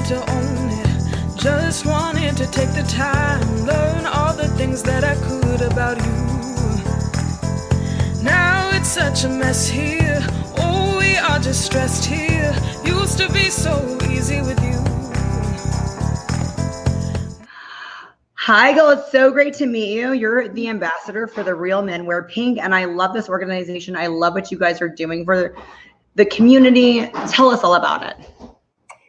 wanted to own it. Just wanted to take the time, learn all the things that I could about you. Now it's such a mess here. Oh, we are just stressed here. Used to be so easy with you. Hi, Gil. It's so great to meet you. You're the ambassador for the Real Men Wear Pink, and I love this organization. I love what you guys are doing for the community. Tell us all about it.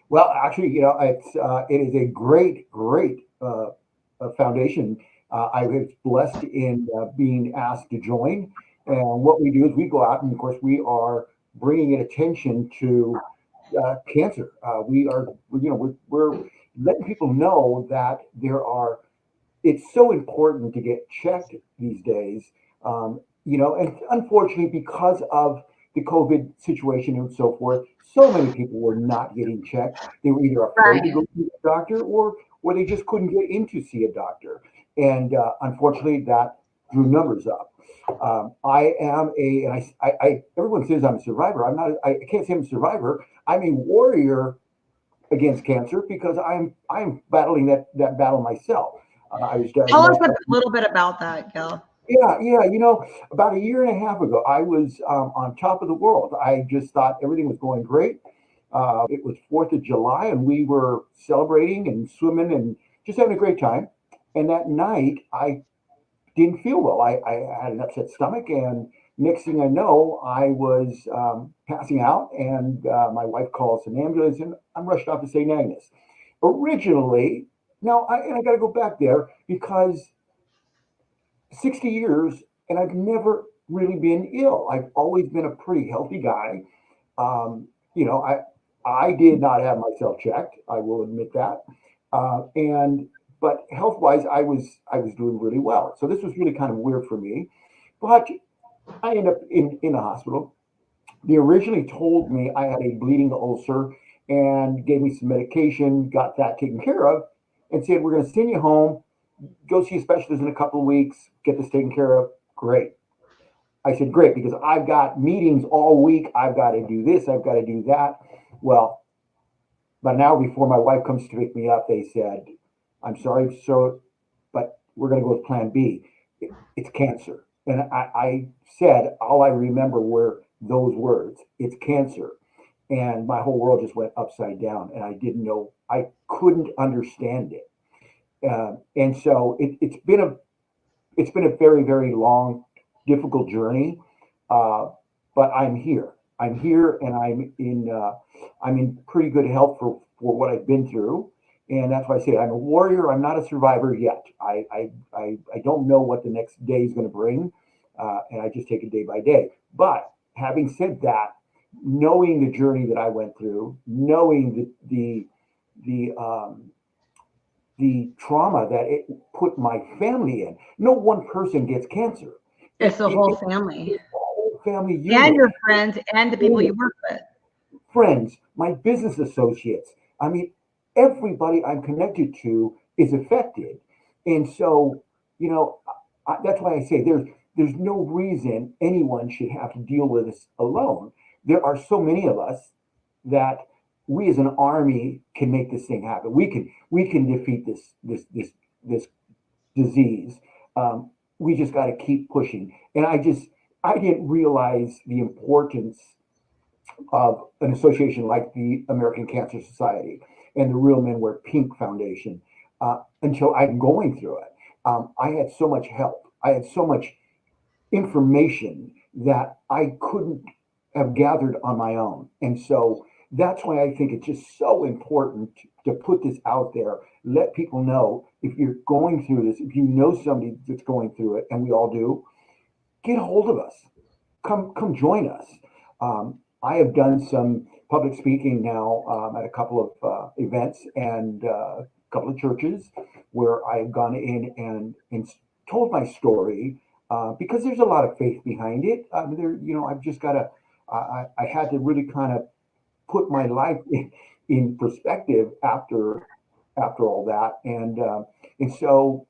Well, actually, it is a great foundation. I was blessed in being asked to join, and what we do is we go out, and of course, we are bringing attention to cancer. We're letting people know that it's so important to get checked these days. And unfortunately, because of the COVID situation and so forth, so many people were not getting checked. They were either afraid to go see a doctor or they just couldn't get in to see a doctor. And unfortunately, that drew numbers up. Everyone says I'm a survivor. I'm not. I can't say I'm a survivor. I'm a warrior against cancer because I'm battling that battle myself. I was Tell us a little bit about that, Gil. Yeah. About a year and a half ago, I was on top of the world. I just thought everything was going great. It was 4th of July, and we were celebrating and swimming and just having a great time. And that night, I didn't feel well. I had an upset stomach, and next thing I know, I was passing out, and my wife calls an ambulance, and I'm rushed off to St. Agnes. Originally, now, I got to go back there because 60 years, and I've never really been ill. I've always been a pretty healthy guy. I did not have myself checked. I will admit that. But health wise, I was doing really well. So this was really kind of weird for me. But I ended up in the hospital. They originally told me I had a bleeding ulcer and gave me some medication, got that taken care of, and said, we're going to send you home, go see a specialist in a couple of weeks, get this taken care of. Great. I said, great, because I've got meetings all week. I've got to do this. I've got to do that. Well, but now before my wife comes to pick me up, they said, I'm sorry, so, but we're going to go with plan B. It's cancer. And I said, all I remember were those words. It's cancer. And my whole world just went upside down, and I didn't know, I couldn't understand it. And so it's been a very, very long, difficult journey. But I'm here. I'm here, and I'm in pretty good health for what I've been through. And that's why I say I'm a warrior. I'm not a survivor yet. I don't know what the next day is going to bring, and I just take it day by day. But having said that, knowing the journey that I went through, knowing the trauma that it put my family in. No one person gets cancer. It's the whole family. It's the whole family unit. And your friends and the people you work with. Friends, my business associates. I mean, everybody I'm connected to is affected. And so, that's why I say there's no reason anyone should have to deal with this alone. There are so many of us that we as an army can make this thing happen. We can defeat this disease. We just got to keep pushing. And I didn't realize the importance of an association like the American Cancer Society and the Real Men Wear Pink Foundation until I'm going through it. I had so much help. I had so much information that I couldn't have gathered on my own. And so that's why I think it's just so important to put this out there. Let people know if you're going through this, if you know somebody that's going through it, and we all do, get a hold of us. Come join us. I have done some public speaking now at a couple of events and a couple of churches where I've gone in and told my story because there's a lot of faith behind it. I've just got to. I had to really kind of put my life in perspective after all that, and so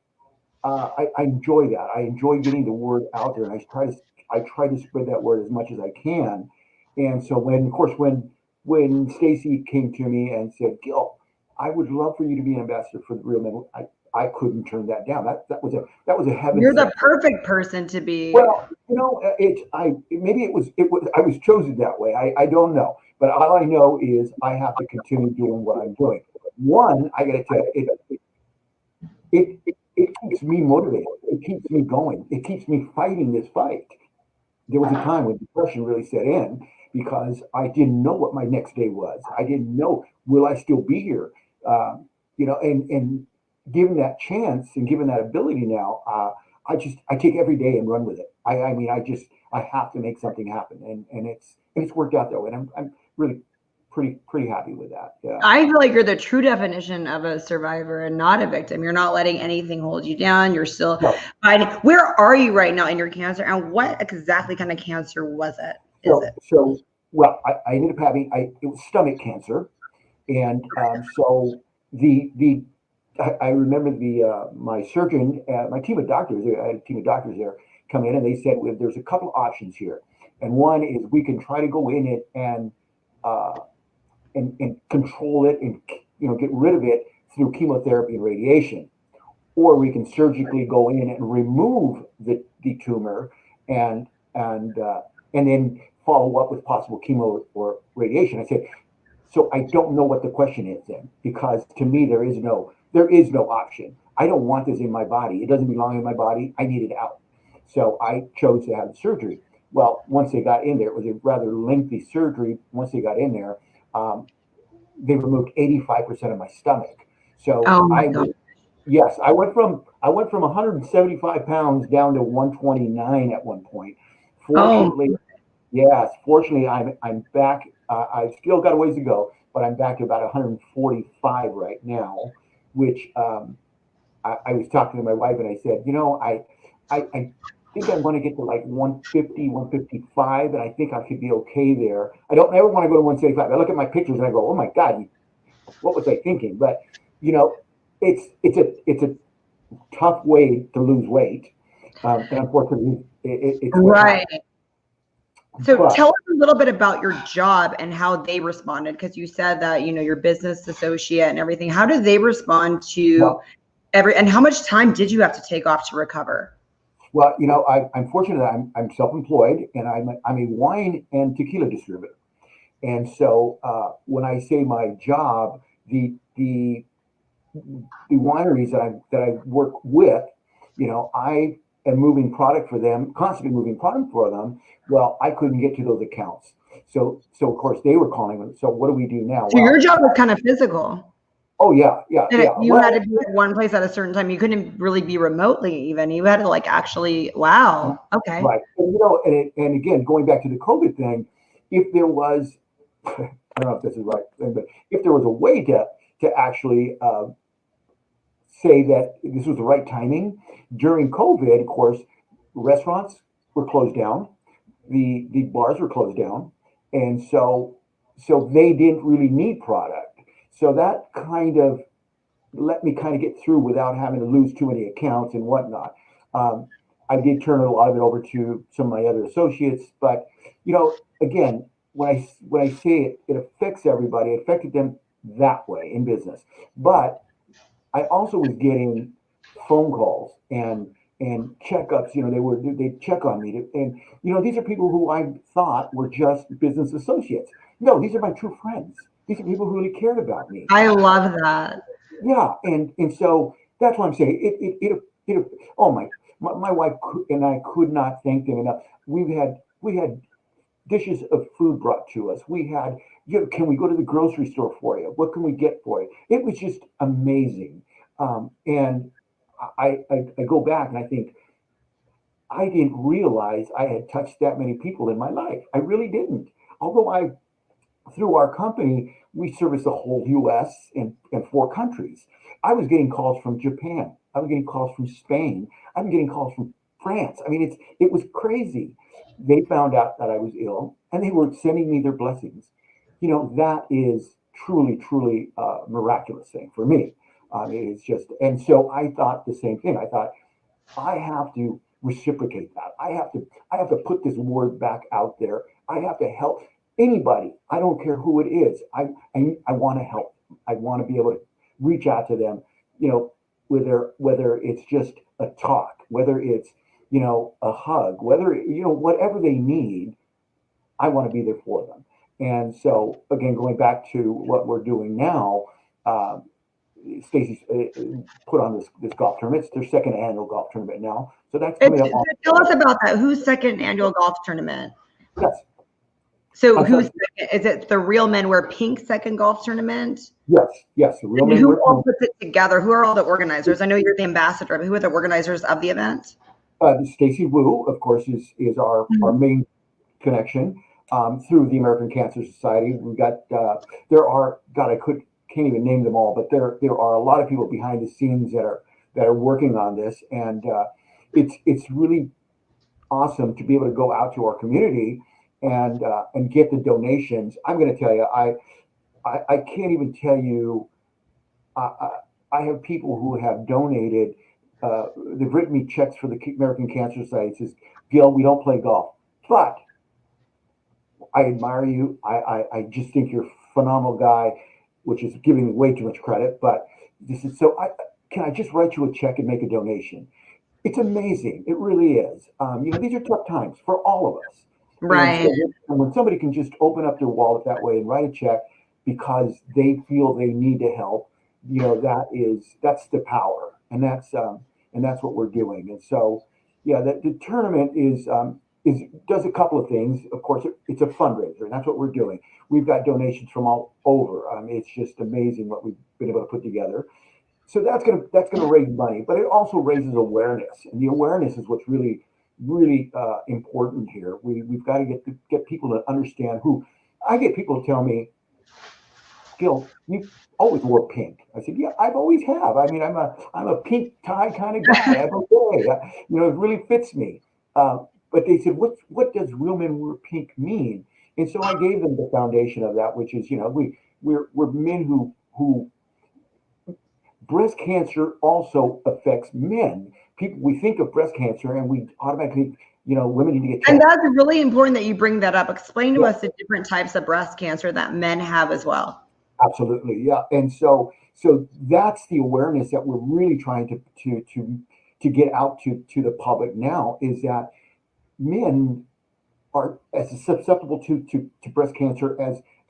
I enjoy that. I enjoy getting the word out there, and I try to spread that word as much as I can. And so when Stacy came to me and said, Gil, I would love for you to be an ambassador for the Real Men. I couldn't turn that down. That was a heaven You're the sent. perfect person to be. Well, maybe I was chosen that way. I don't know, but all I know is I have to continue doing what I'm doing. One, I got to tell you, it keeps me motivated. It keeps me going. It keeps me fighting this fight. There was a time when depression really set in because I didn't know what my next day was. I didn't know, will I still be here? And given that chance and given that ability now, I take every day and run with it. I have to make something happen, and it's worked out that way. And I'm really pretty happy with that. Yeah. I feel like you're the true definition of a survivor and not a victim. You're not letting anything hold you down. You're still No. fighting. Where are you right now in your cancer, and what exactly kind of cancer was it? Well, I ended up having it was stomach cancer, and so I remember my surgeon, my team of doctors. I had a team of doctors there come in, and they said, well, there's a couple options here, and one is we can try to go in it and control it and get rid of it through chemotherapy and radiation, or we can surgically go in and remove the tumor and then follow up with possible chemo or radiation. I said, so I don't know what the question is then, because to me there is no option. I don't want this in my body. It doesn't belong in my body. I need it out. So I chose to have the surgery. Well, once they got in there, it was a rather lengthy surgery. Once they got in there, they removed 85% of my stomach. So Oh my God. yes, I went from 175 pounds down to 129 at one point. Fortunately, yes, fortunately I'm back. I've still got a ways to go, but I'm back to about 145 right now, which I was talking to my wife and I said, I think I want to get to like 150, 155, and I think I could be okay there. I don't ever want to go to 175. I look at my pictures and I go, oh my God, what was I thinking? But it's a tough way to lose weight, and unfortunately, it's what Right. happens. So But tell us a little bit about your job and how they responded, because you said that your business associate and everything. How did they respond to and how much time did you have to take off to recover? Well, I'm fortunate that I'm self-employed and I'm a wine and tequila distributor. And so when I say my job, the wineries that I work with, I am moving product for them, constantly moving product for them. Well, I couldn't get to those accounts. So of course they were calling me. So what do we do now? So your job was kind of physical. Oh yeah. And you Well, had to be at one place at a certain time. You couldn't really be remotely even. You had to actually, wow. Okay. right. And again, going back to the COVID thing, if there was, I don't know if this is right, but if there was a way to actually say that this was the right timing during COVID, of course, restaurants were closed down, the bars were closed down, and so they didn't really need product. So that kind of let me kind of get through without having to lose too many accounts and whatnot. I did turn a lot of it over to some of my other associates, but again, when I say it affects everybody, it affected them that way in business. But I also was getting phone calls and checkups. They'd check on me, and these are people who I thought were just business associates. No, these are my true friends. These are people who really cared about me. I love that. Yeah, and so that's what I'm saying. Oh my wife and I could not thank them enough. We had dishes of food brought to us. We had, can we go to the grocery store for you? What can we get for you? It was just amazing. And I go back and I think I didn't realize I had touched that many people in my life. I really didn't. Although through our company, we service the whole U.S. and 4 countries. I was getting calls from Japan. I was getting calls from Spain. I'm getting calls from France. I mean, it was crazy. They found out that I was ill, and they were sending me their blessings. That is truly, truly a miraculous thing for me. It's just, and so I thought the same thing. I thought I have to reciprocate that. I have to put this word back out there. I have to help anybody. I don't care who it is. I want to help. I want to be able to reach out to them, whether it's just a talk, whether it's, a hug, whether, whatever they need, I want to be there for them. And so, again, going back to what we're doing now, Stacy's put on this golf tournament. It's their second annual golf tournament now. So that's coming up. Tell us about that. Whose second annual golf tournament? Yes. So who's second? Is it the Real Men Wear Pink second golf tournament? Yes. The Real Men Who Wear all Pink. puts it together? Who are all the organizers? I know you're the ambassador, but who are the organizers of the event? Stacy Wu, of course, is our main connection through the American Cancer Society. We've got I can't even name them all, but there are a lot of people behind the scenes that are working on this, and it's really awesome to be able to go out to our community and get the donations. I'm going to tell you, I can't even tell you. I have people who have donated. They've written me checks for the American Cancer Society. It says, Gil, we don't play golf, but I admire you. I just think you're a phenomenal guy, which is giving way too much credit. But this is can I just write you a check and make a donation? It's amazing. It really is. These are tough times for all of us. Right. And when somebody can just open up their wallet that way and write a check because they feel they need to help, that's the power, and that's what we're doing. And so, the tournament does a couple of things. Of course, it's a fundraiser, and that's what we're doing. We've got donations from all over. It's just amazing what we've been able to put together. So that's gonna raise money, but it also raises awareness, and the awareness is what's really important here. We've got to get people to understand who. I get people to tell me, Gil, you always wore pink. I said, yeah, I've always have. I mean, I'm a pink tie kind of guy. It really fits me. But they said, what does Real Men Wear Pink mean? And so I gave them the foundation of that, which is, we're men who breast cancer also affects men. We think of breast cancer and we automatically, women need to get checked. And that's really important that you bring that up. Explain to us the different types of breast cancer that men have as well. Absolutely, yeah. And so that's the awareness that we're really trying to get out to the public now, is that men are as susceptible to breast cancer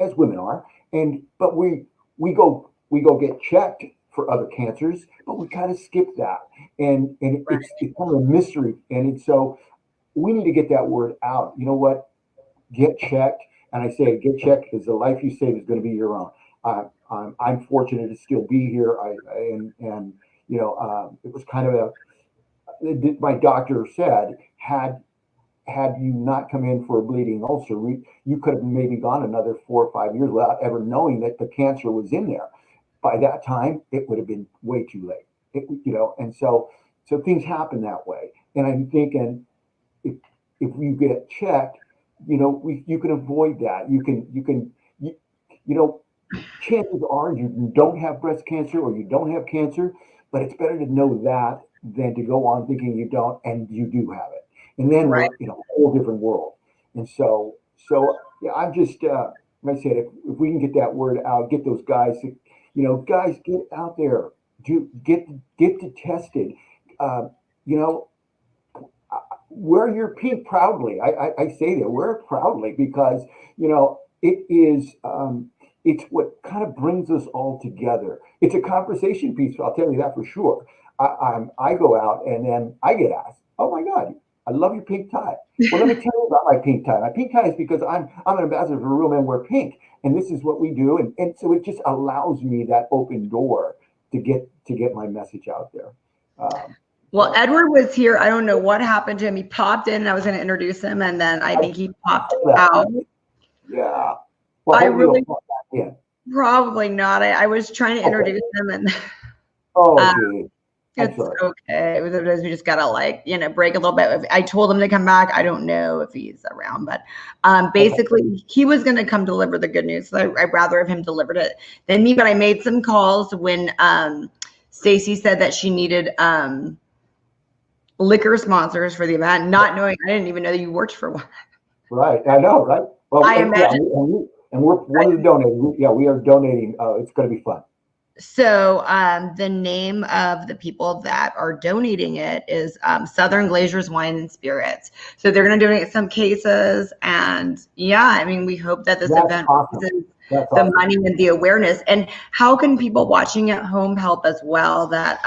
as women are, but we go get checked for other cancers, but we kind of skip that, and it's kind of a mystery, and so we need to get that word out. You know what? Get checked, and I say get checked because the life you save is going to be your own. I'm fortunate to still be here. It was kind of my doctor said, had you not come in for a bleeding ulcer, you could have maybe gone another 4 or 5 years without ever knowing that the cancer was in there. By that time, it would have been way too late. And so things happen that way. And I'm thinking, if you get checked, you can avoid that. You can chances are you don't have breast cancer or you don't have cancer, but it's better to know that than to go on thinking you don't and you do have it. And then we're in a whole different world. And so I'm just, like I said, if we can get that word out, get those guys, guys, get out there, get tested, wear your pink proudly. I say that, wear it proudly, because, it is, it's what kind of brings us all together. It's a conversation piece, I'll tell you that for sure. I go out and then I get asked, oh my God, I love your pink tie. Well, let me tell you about my pink tie. My pink tie is because I'm an ambassador for Real Men Wear Pink, and this is what we do. And so it just allows me that open door to get my message out there. Well, Edward was here. I don't know what happened to him. He popped in and I was going to introduce him, and then I think he popped out. Yeah. Well, I really yeah. Probably not. I was trying to introduce him, and it's okay. We just gotta break a little bit. I told him to come back. I don't know if he's around, but basically he was gonna come deliver the good news. So I'd rather have him delivered it than me. But I made some calls when Stacy said that she needed liquor sponsors for the event, not knowing, I didn't even know that you worked for one. Right, I know, right? Well, I imagine. And we're one of the donators. We are donating. It's going to be fun. So the name of the people that are donating it is Southern Glaciers Wine and Spirits. So they're going to donate some cases, and yeah, I mean, we hope that this That's event awesome. raises That's the awesome. money and the awareness. And how can people watching at home help as well that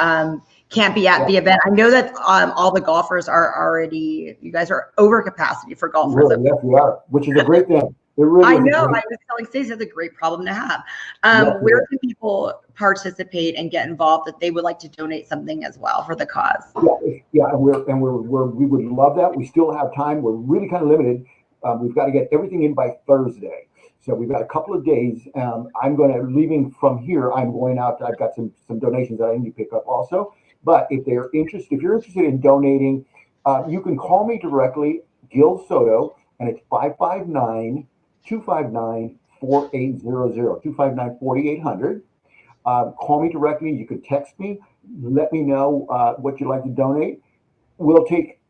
can't be at the event? I know that all the golfers are already, you guys are over capacity for golfers. Yes, we are, which is a great thing. It really I is a know. I great. was telling Stacey that's a great problem to have. Yes, it Where is. can people participate and get involved if they would like to donate something as well for the cause? Yeah, and we would love that. We still have time. We're really kind of limited. We've got to get everything in by Thursday, so we've got a couple of days. I'm going to leaving from here. I'm going out. I've got some donations that I need to pick up also. But if you're interested in donating, you can call me directly, Gil Soto, and it's 559-259-4800, 259-4800. Call me directly. You can text me. Let me know what you'd like to donate. We'll take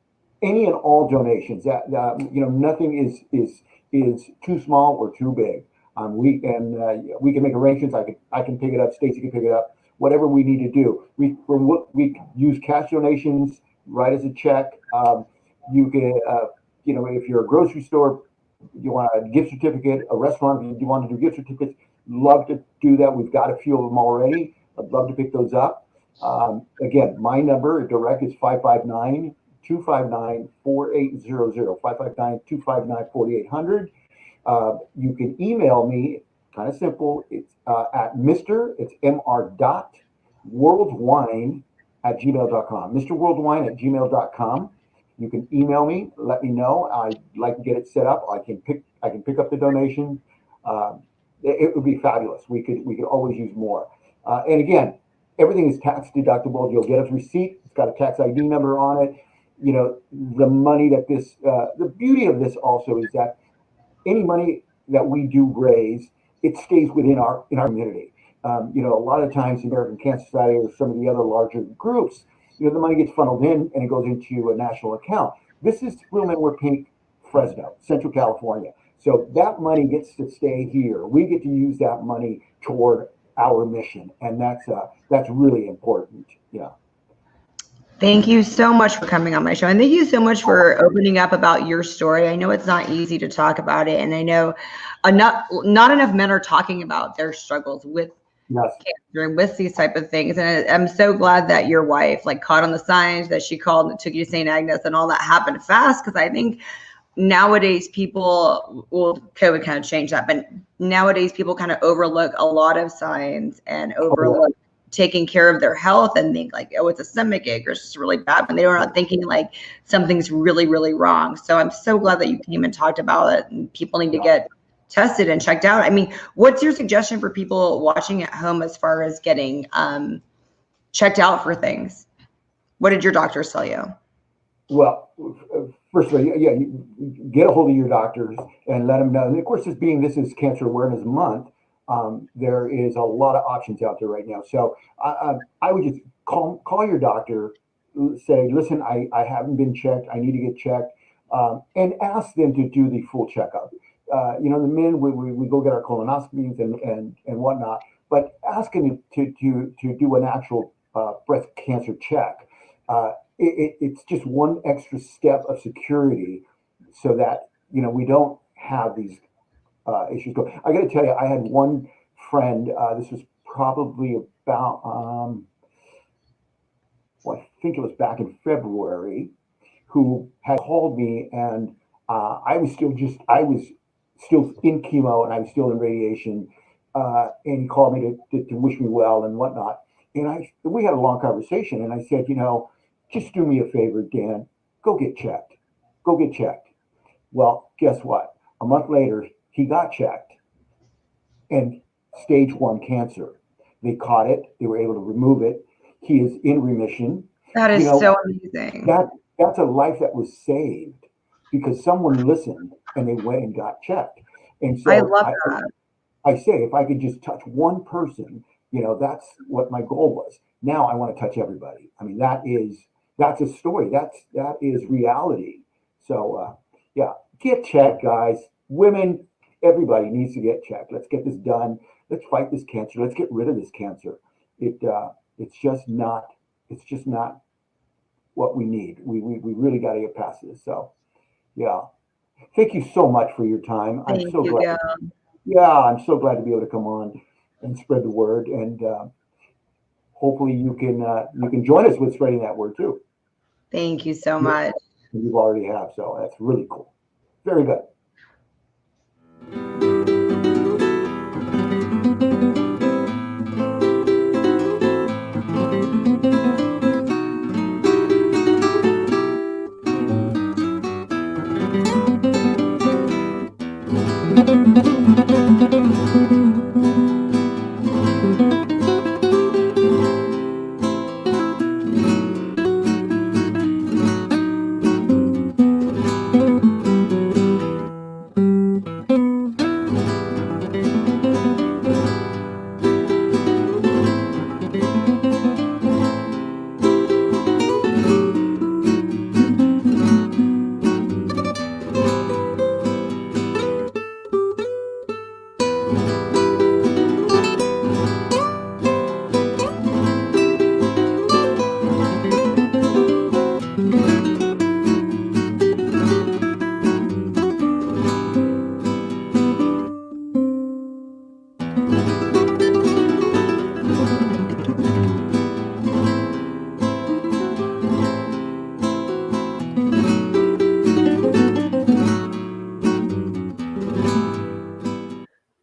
any and all donations. That nothing is too small or too big. We can make arrangements. I can pick it up. Stacy can pick it up. Whatever we need to do. We use cash donations. Write us a check. You can if you're a grocery store, you want a gift certificate. A restaurant, if you want to do gift certificates, love to do that. We've got a few of them already. I'd love to pick those up. Again, my number direct is 559-259-4800, 559-259-4800. You can email me, kind of simple. It's at it's Mr. dot worldwine at gmail.com. MrWorldwine@gmail.com. You can email me, let me know. I'd like to get it set up. I can pick up the donation. It would be fabulous. We could always use more. And again, everything is tax deductible. You'll get a receipt. It's got a tax ID number on it. The money that the beauty of this also is that any money that we do raise, it stays within our community. A lot of times, the American Cancer Society or some of the other larger groups, the money gets funneled in and it goes into a national account. This is Real Men Wear Pink, Fresno, Central California. So that money gets to stay here. We get to use that money toward our mission, and that's really important. Yeah. Thank you so much for coming on my show. And thank you so much for opening up about your story. I know it's not easy to talk about it. And I know not enough men are talking about their struggles with cancer and with these type of things. And I'm so glad that your wife caught on the signs, that she called and took you to St. Agnes, and all that happened fast. Because I think nowadays COVID kind of changed that, but nowadays people kind of overlook a lot of signs and overlook taking care of their health and think it's a stomach ache or it's just really bad, when they're not thinking something's really, really wrong. So I'm so glad that you came and talked about it, and people need to get tested and checked out. I mean, what's your suggestion for people watching at home as far as getting checked out for things? What did your doctors tell you? Well, first of all, you get a hold of your doctors and let them know. And of course, this is Cancer Awareness Month, there is a lot of options out there right now. So I would just call your doctor, say, listen, I haven't been checked. I need to get checked, and ask them to do the full checkup. The men, we go get our colonoscopies and whatnot, but ask them to do an actual breast cancer check. It's just one extra step of security so that, we don't have these issues go. I got to tell you, I had one friend, this was probably about, I think it was back in February, who had called me, and I was still in chemo, and I was still in radiation, and he called me to wish me well and whatnot. And we had a long conversation, and I said, just do me a favor, Dan, go get checked. Go get checked. Well, guess what? A month later, he got checked, and stage 1 cancer. They caught it. They were able to remove it. He is in remission. That is so amazing. That's a life that was saved because someone listened and they went and got checked. And so I love that. I say, if I could just touch one person, that's what my goal was. Now I want to touch everybody. I mean, that's a story. That is reality. So get checked, guys. Women, everybody needs to get checked. Let's get this done. Let's fight this cancer. Let's get rid of this cancer. it's just not what we need. We really got to get past this. So yeah, thank you so much for your time. I'm Thank so you, glad. Gil. Yeah, I'm so glad to be able to come on and spread the word, and hopefully you can join us with spreading that word too. Thank you so Yeah, much. you already have, so that's really cool. Very good.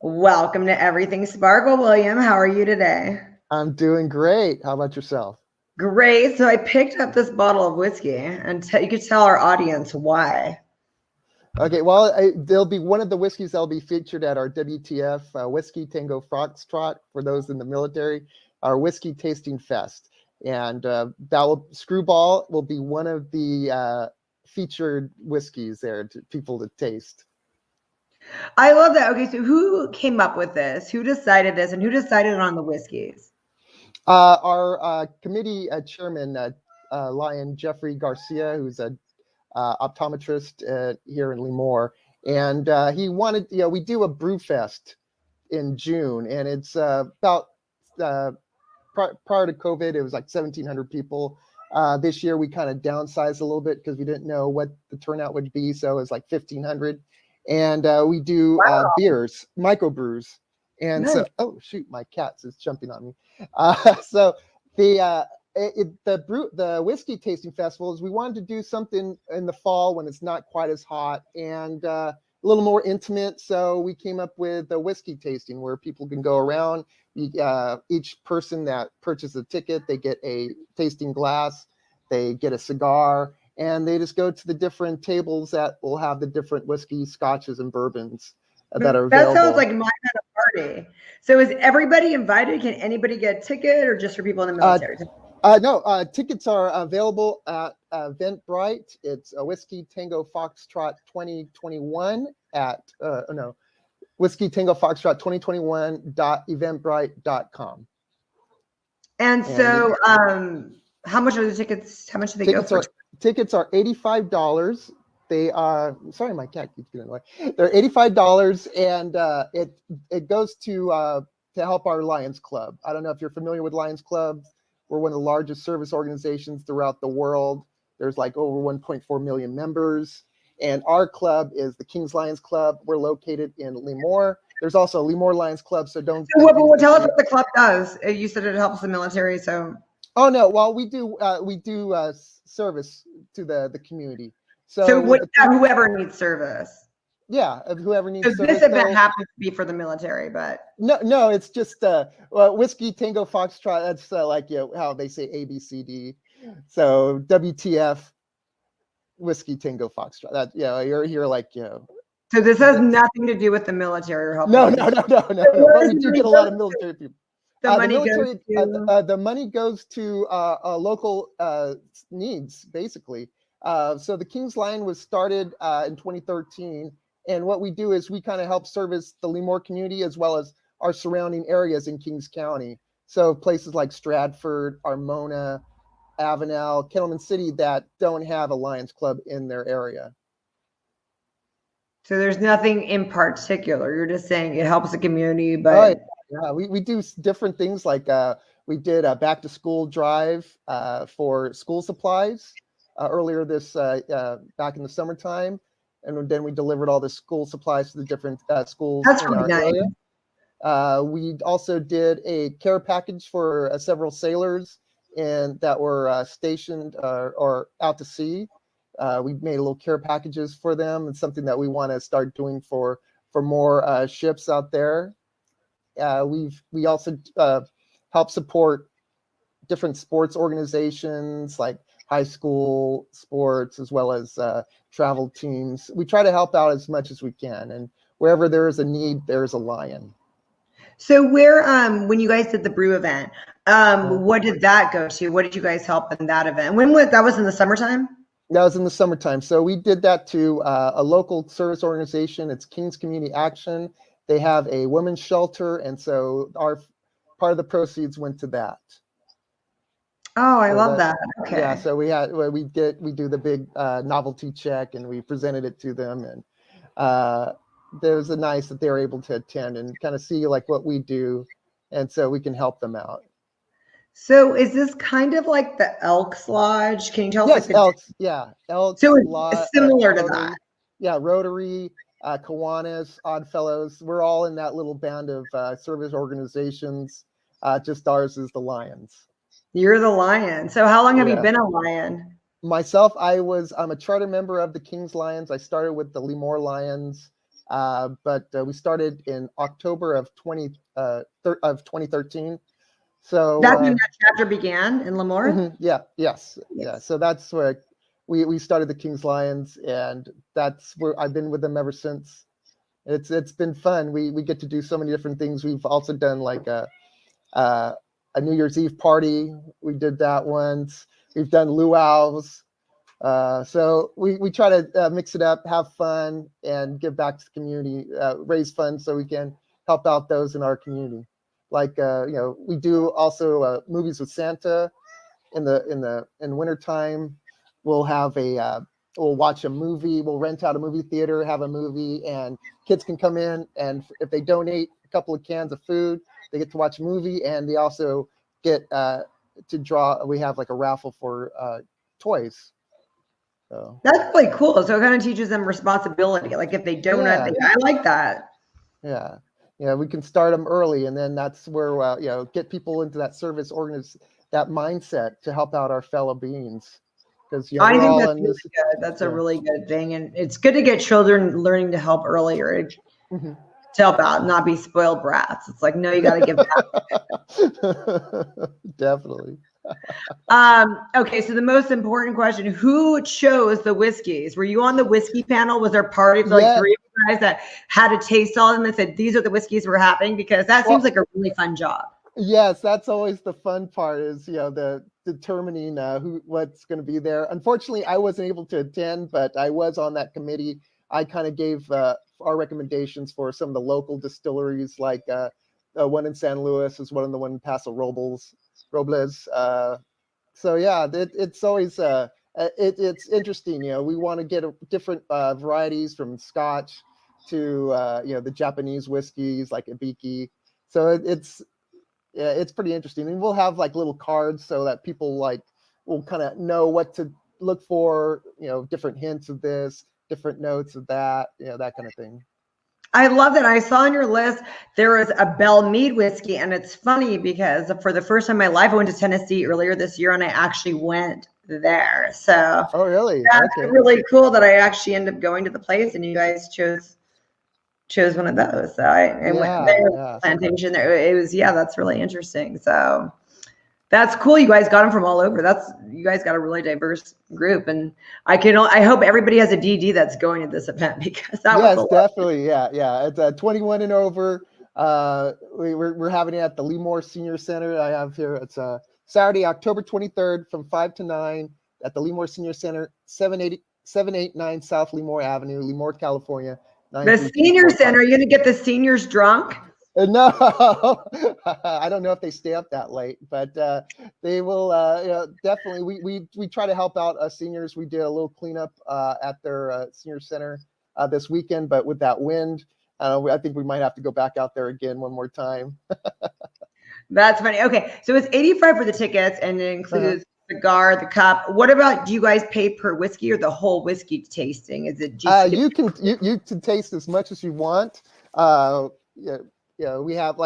Welcome to Everything Sparkle, William. How are you today? I'm doing great. How about yourself? Great. So I picked up this bottle of whiskey, and you could tell our audience why. Okay, well, there'll be one of the whiskeys that'll be featured at our WTF Whiskey Tango Foxtrot for those in the military, our whiskey tasting fest, and Screwball will be one of the featured whiskeys there to people to taste. I love that. Okay, so who came up with this? Who decided this, and who decided on the whiskeys? Our committee chairman, Lion Jeffrey Garcia, who's a optometrist here in Lemoore, and he wanted, we do a brew fest in June, and it's about prior to COVID, it was like 1,700 people. This year we kind of downsized a little bit because we didn't know what the turnout would be, so it was like 1,500, and we do beers, microbrews, and Nice. so oh shoot, my cat is jumping on me. So the whiskey tasting festivals, we wanted to do something in the fall when it's not quite as hot and a little more intimate. So we came up with a whiskey tasting where people can go around. Each person that purchases a ticket, they get a tasting glass, they get a cigar, and they just go to the different tables that will have the different whiskeys, scotches, and bourbons that are available. That sounds like my kind of party. So is everybody invited? Can anybody get a ticket, or just for people in the military? No, tickets are available at Eventbrite. It's a Whiskey Tango Foxtrot 2021 at Whiskey Tango Foxtrot 2021.eventbrite.com. And so, how much are the tickets? How much do they go for? Tickets are $85. They are, sorry, my cat keeps getting away. They're $85, and it goes to help our Lions Club. I don't know if you're familiar with Lions Club. We're one of the largest service organizations throughout the world. There's like over 1.4 million members. And our club is the King's Lions Club. We're located in Lemoore. There's also a Lemoore Lions Club, so don't. So tell us what the club does. You said it helps the military, so. Oh no, well we do service to the community. So whoever needs service. Yeah, whoever needs service. So this event happens to be for the military, but. No, it's just Whiskey Tango Foxtrot. That's like how they say ABCD. So WTF. Whiskey Tango Foxtrot. That you're here like So this has nothing to do with the military or helping. No. But we do get a lot of military people. The money goes to local needs, basically. So the King's Lion was started in 2013, and what we do is we kind of help service the Lemoore community as well as our surrounding areas in Kings County. So places like Stratford, Armona, Avenel, Kettleman City that don't have a Lions Club in their area. So there's nothing in particular. You're just saying it helps the community, but yeah, we do different things like We did a back to school drive for school supplies earlier this back in the summertime, and then we delivered all the school supplies to the different schools That's in really our nice. area. We also did a care package for several sailors and that were stationed or out to sea. We made a little care packages for them. It's something that we want to start doing for more ships out there. We also help support different sports organizations like high school sports as well as travel teams. We try to help out as much as we can, and wherever there is a need, there's a lion. So where, when you guys did the brew event, what did that go to? What did you guys help in that event? When was that? Was in the summertime? That was in the summertime. So we did that to a local service organization. It's King's Community Action. They have a women's shelter, and so our part of the proceeds went to that. Oh, I love that. Okay. Yeah, so we do the big novelty check, and we presented it to them, and it was nice that they were able to attend and kind of see like what we do, and so we can help them out. So is this kind of like the Elks Lodge? Can you tell us? Yes, like Elks. Yeah, Elks. So it's similar to Rotary, that. Yeah, Rotary, Kiwanis, Oddfellows. We're all in that little band of service organizations. Just ours is the Lions. You're the Lion. So how long have you been a Lion? Myself, I'm a charter member of the King's Lions. I started with the Lemoore Lions, but we started in October of 2013. So that's when that chapter began in Lemoore? Mm-hmm, yes. So that's where we started the King's Lions, and that's where I've been with them ever since. It's been fun. We get to do so many different things. We've also done like a New Year's Eve party. We did that once. We've done luau's. So we try to mix it up, have fun, and give back to the community, raise funds so we can help out those in our community. Like we do also movies with Santa in wintertime. We'll have we'll watch a movie. We'll rent out a movie theater, have a movie, and kids can come in, and if they donate a couple of cans of food, they get to watch a movie, and they also get to draw. We have like a raffle for toys. So that's really cool. So it kind of teaches them responsibility. Like if they donate, I like that. Yeah. We can start them early, and then that's where get people into that service that mindset to help out our fellow beings. Because I think that's really good. That's a really good thing, and it's good to get children learning to help earlier, to help out, not be spoiled brats. It's like, no, you got to give back. Definitely. Okay, so the most important question: who chose the whiskeys? Were you on the whiskey panel? Was there a party of like three guys that had to taste all of them and said these are the whiskeys we're having? Because that seems like a really fun job. Yes, that's always the fun part, is the determining what's going to be there. Unfortunately, I wasn't able to attend, but I was on that committee. I kind of gave our recommendations for some of the local distilleries, like one in San Luis is one in Paso Robles. So yeah, it's always it's interesting. We want to get different varieties from Scotch to the Japanese whiskeys like Ibiki. So it's pretty interesting, and we'll have like little cards so that people will kind of know what to look for. Different hints of this, different notes of that, that kind of thing. I love that. I saw on your list there was a Bell Mead whiskey, and it's funny because for the first time in my life, I went to Tennessee earlier this year, and I actually went there. So oh, really? That's really cool that I actually ended up going to the place, and you guys chose one of those. So I went there, plantation there. It was that's really interesting. So that's cool. You guys got them from all over. You guys got a really diverse group, and I hope everybody has a DD that's going to this event, because that was definitely. Yeah. It's 21 and over. We're having it at the Lemoore Senior Center. I have here. It's Saturday, October 23rd from 5 to 9 at the Lemoore Senior Center, 789 South Lemoore Avenue, Lemoore, California. The Senior Center. Are you going to get the seniors drunk? No, I don't know if they stay up that late, but they will. Definitely. We try to help out seniors. We did a little cleanup at their senior center this weekend, but with that wind, I think we might have to go back out there again one more time. That's funny. Okay, so it's 85 for the tickets, and it includes cigar, the cup. What about, do you guys pay per whiskey or the whole whiskey tasting? Is it just You can taste as much as you want. We have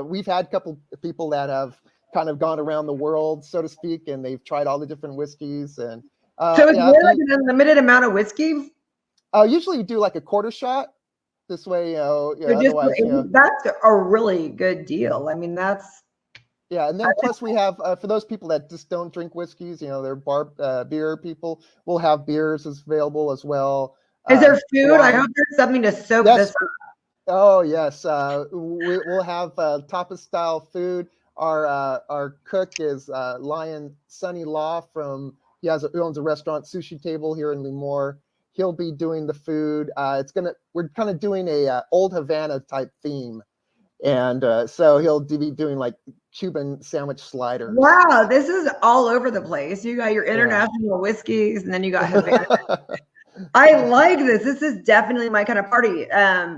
we've had a couple of people that have kind of gone around the world, so to speak, and they've tried all the different whiskeys. And so it's more like an unlimited amount of whiskey? Usually you do like a quarter shot. This way, otherwise, that's a really good deal. I mean, that's. Yeah, and then plus we have for those people that just don't drink whiskeys, they're beer people. We'll have beers available as well. Is there food? I hope there's something to soak this up. Oh yes, we'll have tapas style food. Our cook is Lion Sonny Law he owns a restaurant, Sushi Table, here in Lemoore. He'll be doing the food. We're kind of doing a old Havana type theme, and so he'll be doing like Cuban sandwich sliders. Wow, this is all over the place. You got your international whiskeys, and then you got Havana. I like this. This is definitely my kind of party.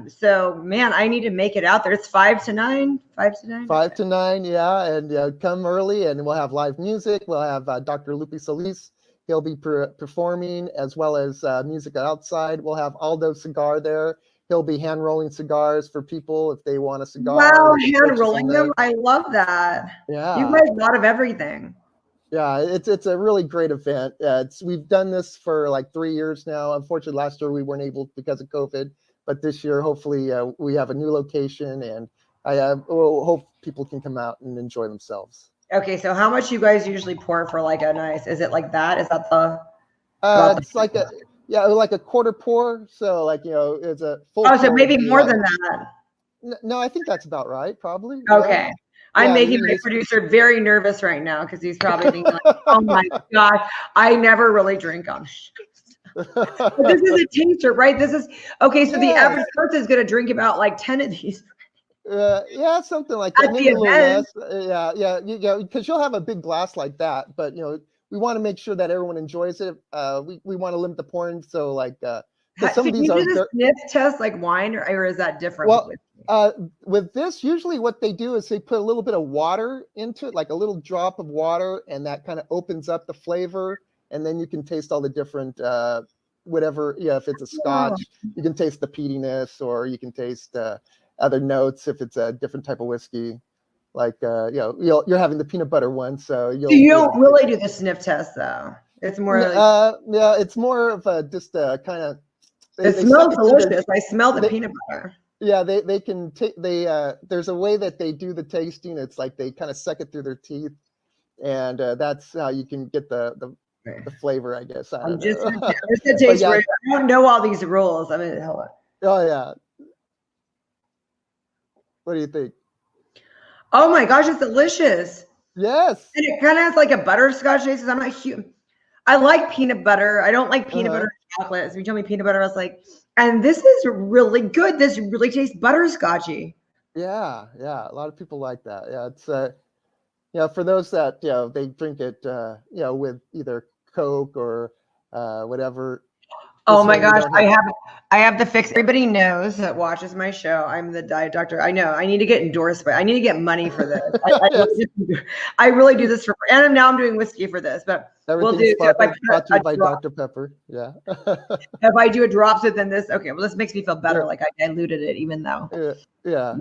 So man, I need to make it out there. It's 5 to 9. 5 to 9. 5 to 9, yeah. And come early, and we'll have live music. We'll have Dr. Lupe Solis. He'll be performing, as well as music outside. We'll have Aldo Cigar there. He'll be hand rolling cigars for people if they want a cigar. Wow, hand rolling them. I love that. Yeah. You guys thought of everything. Yeah, it's a really great event. We've done this for like 3 years now. Unfortunately, last year we weren't able because of COVID, but this year, hopefully, we have a new location, and I hope people can come out and enjoy themselves. Okay, so how much you guys usually pour for like a nice? Is it like that? Is that the? It's like a quarter pour. So like it's a full. Oh, so maybe more than that. No, I think that's about right. Probably. Okay. Yeah. I'm making my nice. Producer very nervous right now because he's probably thinking like, oh my God, I never really drink on this is a taster, right? This is okay. So the average person is going to drink about like 10 of these. Yeah, something like that. Maybe a little less. Yeah, because you'll have a big glass like that, but we want to make sure that everyone enjoys it. We want to limit the pouring, so like some of these are sniff test like wine, or is that different? Well, with this, usually what they do is they put a little bit of water into it, like a little drop of water, and that kind of opens up the flavor, and then you can taste all the different whatever. Yeah, if it's a Scotch, you can taste the peatiness, or you can taste other notes if it's a different type of whiskey. Like you're having the peanut butter one, so you don't really do the sniff test though. It's more it's more of a just kind of. It smells delicious. I smell the peanut butter. Yeah, they can take there's a way that they do the tasting. It's like they kind of suck it through their teeth, and that's how you can get the flavor, I guess. I'm just a taste. I don't know all these rules. I mean, hold on. Oh yeah. What do you think? Oh my gosh, it's delicious. Yes. And it kind of has like a butterscotch taste. I'm not huge. I like peanut butter. I don't like peanut butter and chocolate. So you told me peanut butter, I was like, and this is really good. This really tastes butterscotchy. Yeah. A lot of people like that. Yeah, it's for those that they drink it with either Coke or whatever. Oh my gosh, I have the fix. Everybody knows that watches my show. I'm the diet doctor. I know. I need to get endorsed by. I need to get money for this. I really do this and now I'm doing whiskey for this. But we'll do brought to you by Dr. Pepper. Yeah. If I do a drops within this, okay. Well, this makes me feel better. Like I diluted it, even though. Yeah.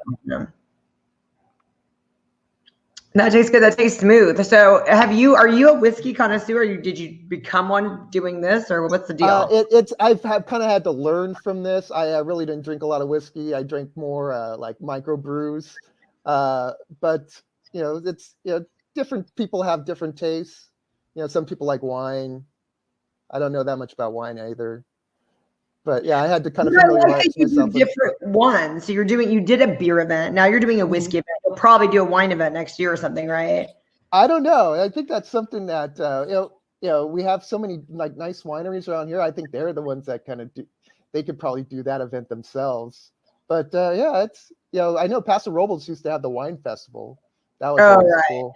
That tastes good. That tastes smooth. So are you a whiskey connoisseur, or did you become one doing this, or what's the deal? I've kind of had to learn from this. I really didn't drink a lot of whiskey. I drank more like micro brews. But it's different people have different tastes. Some people like wine. I don't know that much about wine either. But yeah, I had to kind of familiarize myself with different ones. So you did a beer event. Now you're doing a whiskey event. You'll probably do a wine event next year or something, right? I don't know. I think that's something that we have so many like nice wineries around here. I think they're the ones that kind of do. They could probably do that event themselves. But it's I know Paso Robles used to have the wine festival. That was cool.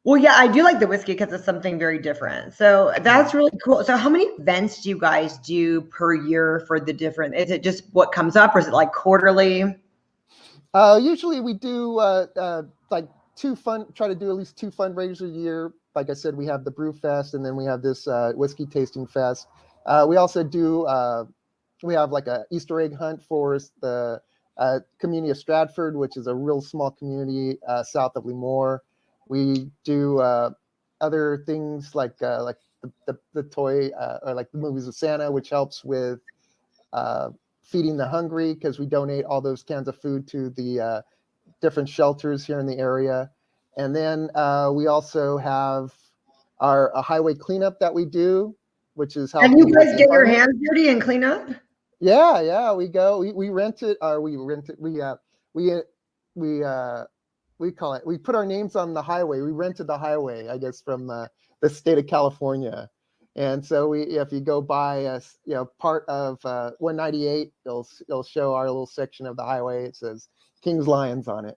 Well, yeah, I do like the whiskey because it's something very different. So that's really cool. So how many events do you guys do per year for the different? Is it just what comes up, or is it like quarterly? Usually we do like try to do at least 2 fundraisers a year. Like I said, we have the Brew Fest, and then we have this whiskey tasting fest. We also do we have like a Easter egg hunt for the community of Stratford, which is a real small community south of Lemoore. We do other things like the toy or like the movies of Santa, which helps with feeding the hungry, because we donate all those cans of food to the different shelters here in the area. And then we also have a highway cleanup that we do, which is And helping you guys with get your environment. hands dirty and clean up? Yeah, we go. We rent it, or we call it. We put our names on the highway. We rented the highway, I guess, from the state of California. And so if you go by, part of 198, it'll show our little section of the highway. It says King's Lions on it.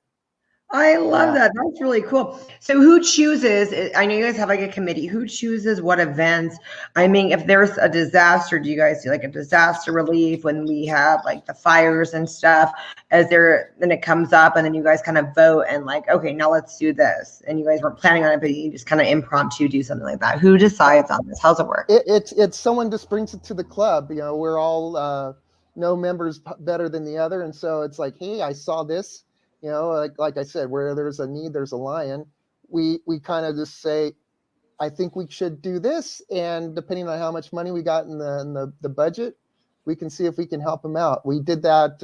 I love Yeah. that. That's really cool. So who chooses? I know you guys have like a committee. Who chooses what events? I mean, if there's a disaster, do you guys do like a disaster relief when we have like the fires and stuff? Then it comes up and then you guys kind of vote and like, okay, now let's do this. And you guys weren't planning on it, but you just kind of impromptu do something like that. Who decides on this? How's it work? It's someone just brings it to the club. We're all no members better than the other, and so it's like, hey, I saw this. Like I said, where there's a need, there's a lion. We kind of just say, I think we should do this, and depending on how much money we got in the budget, we can see if we can help them out. We did that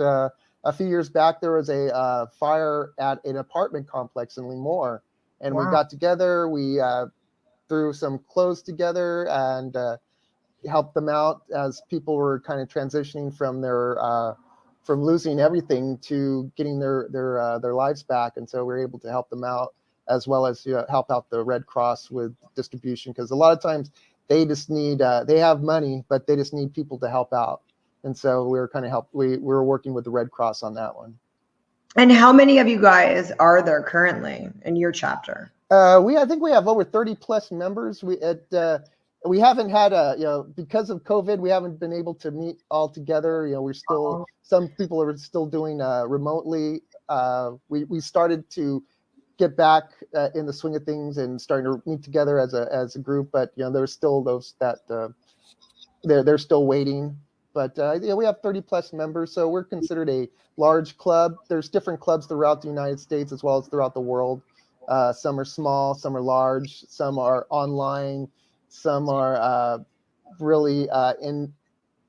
a few years back. There was a fire at an apartment complex in Lemoore, and Wow. we got together. We threw some clothes together and helped them out as people were kind of transitioning from from losing everything to getting their lives back. And so we're able to help them out, as well as help out the Red Cross with distribution, because a lot of times they just need they have money, but they just need people to help out. And so we're working with the Red Cross on that one. And how many of you guys are there currently in your chapter? I think we have over 30 plus members. We haven't had because of COVID, we haven't been able to meet all together. We're still, some people are still doing remotely. We started to get back in the swing of things and starting to meet together as a group, but there's still those that they're still waiting. But we have 30 plus members, so we're considered a large club. There's different clubs throughout the United States as well as throughout the world. Some are small, some are large, some are online. Some are really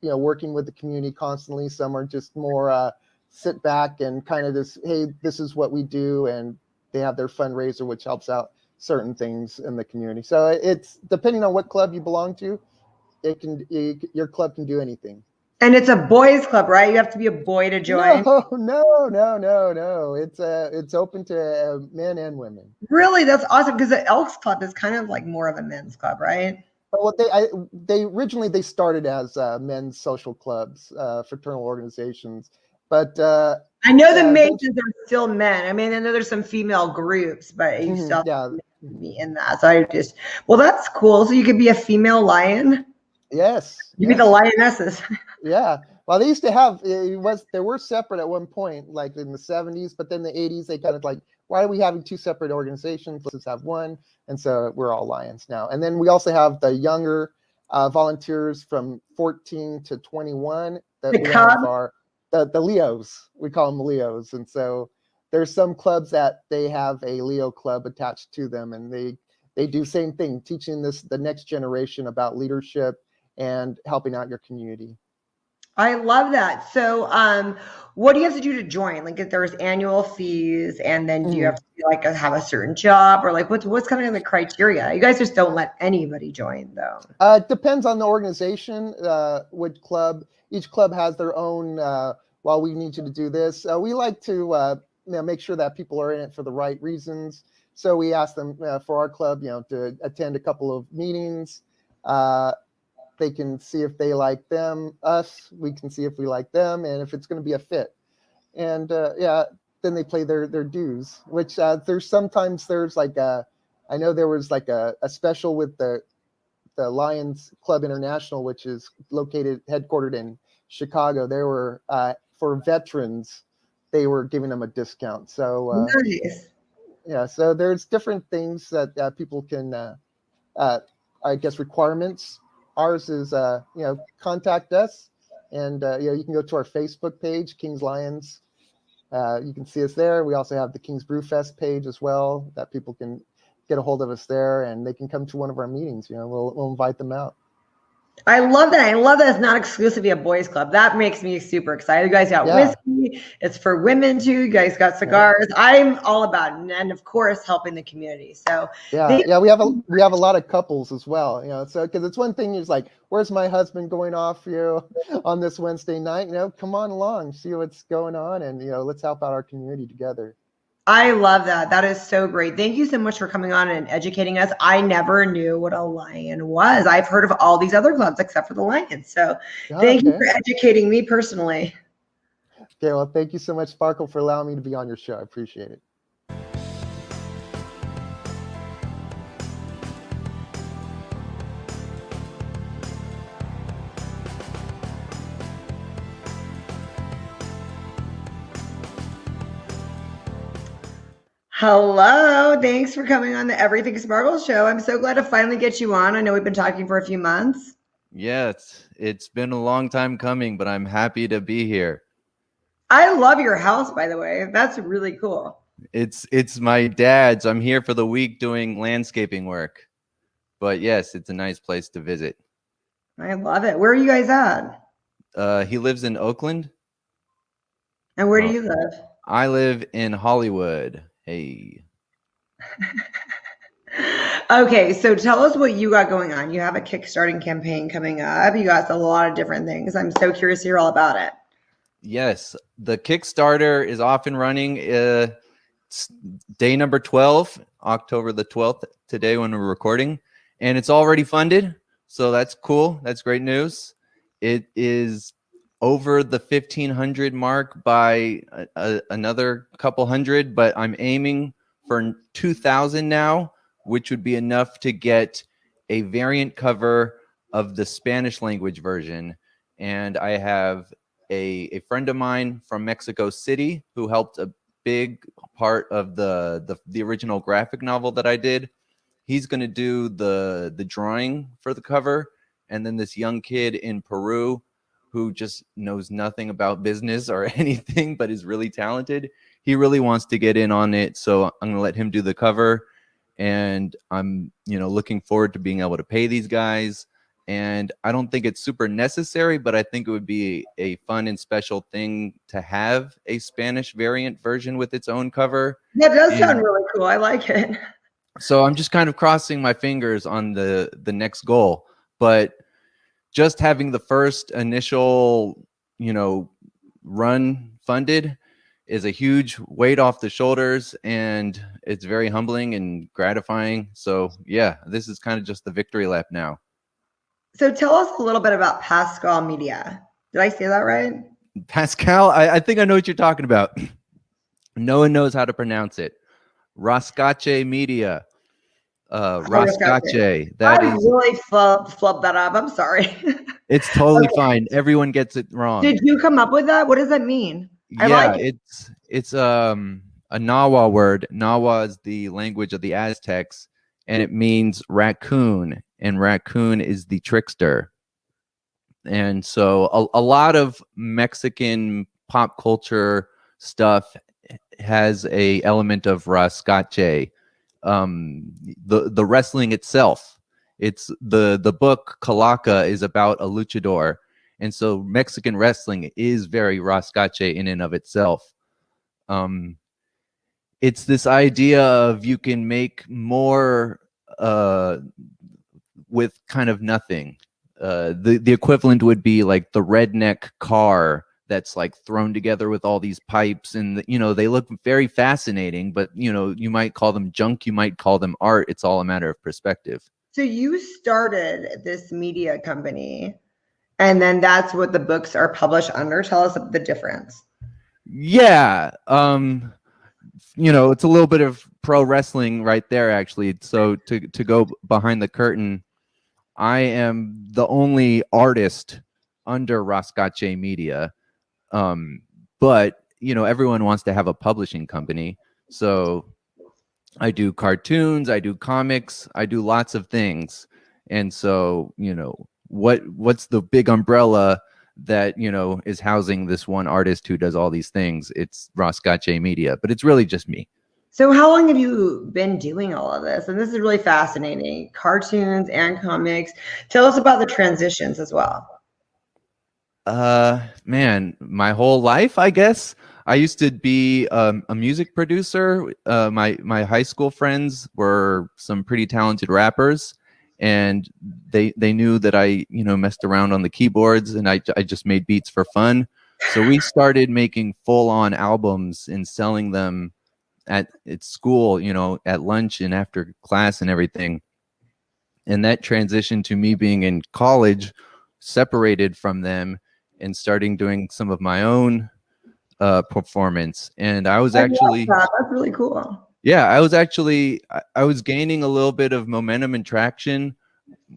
working with the community constantly. Some are just more sit back and kind of just, hey, this is what we do. And they have their fundraiser, which helps out certain things in the community. So it's depending on what club you belong to, your club can do anything. And it's a boys club, right? You have to be a boy to join. No. It's open to men and women. Really, that's awesome, because the Elks Club is kind of like more of a men's club, right? Well, they originally started as men's social clubs, fraternal organizations, but I know the Masons are still men. I mean, I know there's some female groups, but you still have to be in that. So that's cool. So you could be a female lion. Yes. You be the lionesses. Yeah. Well, they used to have, they were separate at one point, like in the 70s, but then the 80s, they kind of like, why are we having two separate organizations? Let's just have one. And so we're all lions now. And then we also have the younger volunteers from 14 to 21 that we have are the Leos. We call them Leos. And so there's some clubs that they have a Leo club attached to them, and they do same thing, teaching the next generation about leadership and helping out your community. I love that. So what do you have to do to join? Like, if there's annual fees, and then do you have to have a certain job, or like what's kind of the criteria? You guys just don't let anybody join, though. It depends on the organization, which club. Each club has their own, well, we need you to do this. We like to make sure that people are in it for the right reasons. So we ask them for our club, to attend a couple of meetings. They can see if they like us. We can see if we like them, and if it's going to be a fit. And then they pay their dues. Which there's like I know there was like a special with the Lions Club International, which is headquartered in Chicago. They were for veterans, they were giving them a discount. So nice. Yeah, so there's different things that people can, I guess, requirements. Ours is, contact us, and you can go to our Facebook page, Kings Lions. You can see us there. We also have the Kings Brewfest page as well, that people can get a hold of us there, and they can come to one of our meetings. We'll invite them out. I love that. I love that it's not exclusively a boys club. That makes me super excited. You guys got whiskey. It's for women too. You guys got cigars. I'm all about it. And of course, helping the community. So yeah, we have a lot of couples as well. So because it's one thing is like, where's my husband going off on this Wednesday night? Come on along, see what's going on, and let's help out our community together. I love that. That is so great. Thank you so much for coming on and educating us. I never knew what a Lion was. I've heard of all these other clubs except for the Lions. So thank you for educating me personally. Okay, well, thank you so much, Sparkle, for allowing me to be on your show. I appreciate it. Hello. Thanks for coming on the Everything Sparkle show. I'm so glad to finally get you on. I know we've been talking for a few months. Yeah, it's been a long time coming, but I'm happy to be here. I love your house, by the way. That's really cool. It's my dad's. I'm here for the week doing landscaping work. But yes, it's a nice place to visit. I love it. Where are you guys at? He lives in Oakland. And where do you live? I live in Hollywood. Hey. Okay, so tell us what you got going on. You have a Kickstarting campaign coming up. You got a lot of different things. I'm so curious to hear all about it. Yes, the Kickstarter is off and running. Day number 12, October the 12th, today when we're recording. And it's already funded. So that's cool. That's great news. It is over the 1,500 mark by another couple hundred, but I'm aiming for 2,000 now, which would be enough to get a variant cover of the Spanish language version. And I have a friend of mine from Mexico City who helped a big part of the original graphic novel that I did. He's going to do the drawing for the cover. And then this young kid in Peru who just knows nothing about business or anything, but is really talented. He really wants to get in on it. So I'm going to let him do the cover. And I'm, looking forward to being able to pay these guys. And I don't think it's super necessary, but I think it would be a fun and special thing to have a Spanish variant version with its own cover. That does sound really cool. I like it. So I'm just kind of crossing my fingers on the next goal. But just having the first initial, run funded is a huge weight off the shoulders, and it's very humbling and gratifying. So yeah, this is kind of just the victory lap now. So tell us a little bit about Pascal Media. Did I say that right? Pascal, I think I know what you're talking about. No one knows how to pronounce it. Rascache Media. Rascache. That is really flubbed that up. I'm sorry. It's totally fine. Everyone gets it wrong. Did you come up with that? What does that mean? Yeah, it's a Nahua word. Nahua is the language of the Aztecs, and it means raccoon, and raccoon is the trickster. And so a lot of Mexican pop culture stuff has a element of rascache. The wrestling itself, it's the book Calaca is about a luchador, and so Mexican wrestling is very rascache in and of itself. It's this idea of you can make more with kind of nothing. The equivalent would be like the redneck car that's like thrown together with all these pipes, and they look very fascinating, but you might call them junk, you might call them art. It's all a matter of perspective. So you started this media company, and then that's what the books are published under. Tell us the difference. Yeah. It's a little bit of pro wrestling right there, actually. So to go behind the curtain, I am the only artist under Rascache Media. But everyone wants to have a publishing company. So I do cartoons, I do comics, I do lots of things. And so, what's the big umbrella that, is housing this one artist who does all these things? It's Roscache Media, but it's really just me. So how long have you been doing all of this? And this is really fascinating. Cartoons and comics. Tell us about the transitions as well. Man, my whole life, I guess. I used to be a music producer. My high school friends were some pretty talented rappers, and they knew that I messed around on the keyboards, and I just made beats for fun. So we started making full-on albums and selling them at school, at lunch and after class and everything. And that transitioned to me being in college, separated from them, and starting doing some of my own performance. And I was actually that's really cool. Yeah, I was gaining a little bit of momentum and traction.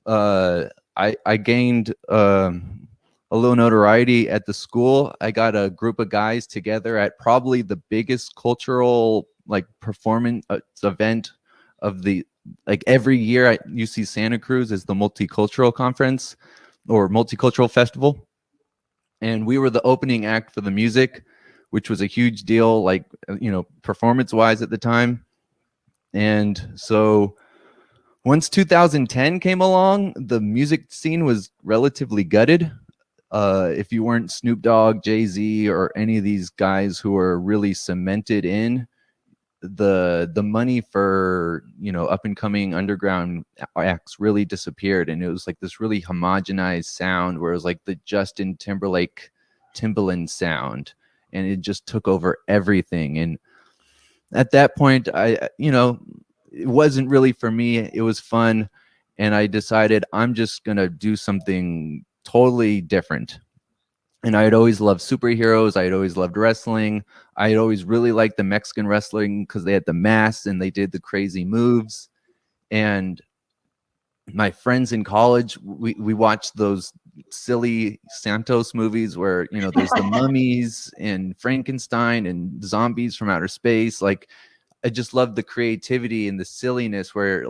I gained a little notoriety at the school. I got a group of guys together at probably the biggest cultural performance event of every year at UC Santa Cruz is the Multicultural Conference or Multicultural Festival. And we were the opening act for the music, which was a huge deal, performance-wise at the time. And so once 2010 came along, the music scene was relatively gutted. If you weren't Snoop Dogg, Jay-Z, or any of these guys who are really cemented in, the money for up and coming underground acts really disappeared, and it was like this really homogenized sound where it was like the Justin Timberlake Timbaland sound, and it just took over everything. And at that point, it wasn't really for me. It was fun, and I decided I'm just gonna do something totally different. And I had always loved superheroes. I had always loved wrestling. I had always really liked the Mexican wrestling because they had the masks and they did the crazy moves. And my friends in college, we watched those silly Santos movies where, there's the mummies and Frankenstein and zombies from outer space. Like, I just loved the creativity and the silliness where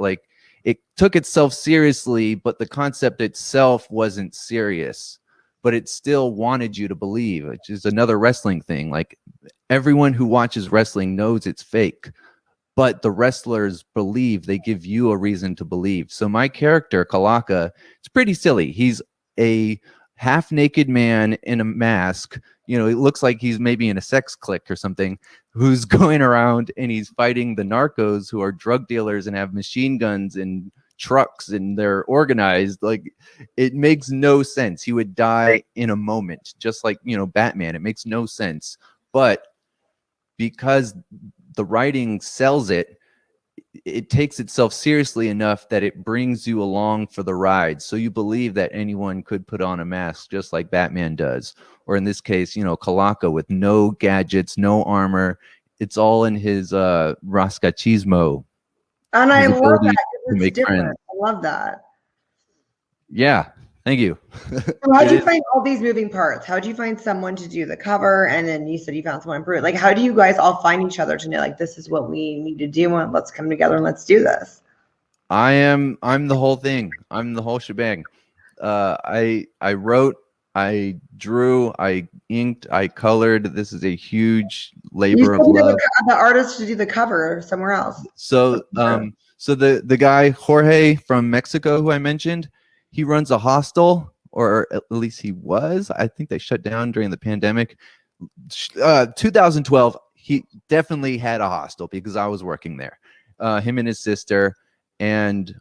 it took itself seriously, but the concept itself wasn't serious. But it still wanted you to believe, which is another wrestling thing. Like, everyone who watches wrestling knows it's fake, but the wrestlers believe. They give you a reason to believe. So my character, Kalaka, it's pretty silly. He's a half-naked man in a mask. It looks like he's maybe in a sex clique or something, who's going around and he's fighting the narcos who are drug dealers and have machine guns and trucks, and they're organized. It makes no sense. He would die in a moment, just like Batman. It makes no sense, but because the writing sells it, it takes itself seriously enough that it brings you along for the ride. So you believe that anyone could put on a mask just like Batman does, or in this case, Kalaka with no gadgets, no armor. It's all in his Rascachismo. And I love that. To make friends. I love that. Yeah, thank you. So how'd you find all these moving parts? How'd you find someone to do the cover? And then you said you found someone for it. How do you guys all find each other to know, this is what we need to do, and let's come together and let's do this? I'm the whole thing. I'm the whole shebang. I wrote, I drew, I inked, I colored. This is a huge labor of love. The artist to do the cover somewhere else. So so the guy Jorge from Mexico who I mentioned, he runs a hostel, or at least he was. I think they shut down during the pandemic. 2012, he definitely had a hostel because I was working there. Him and his sister, and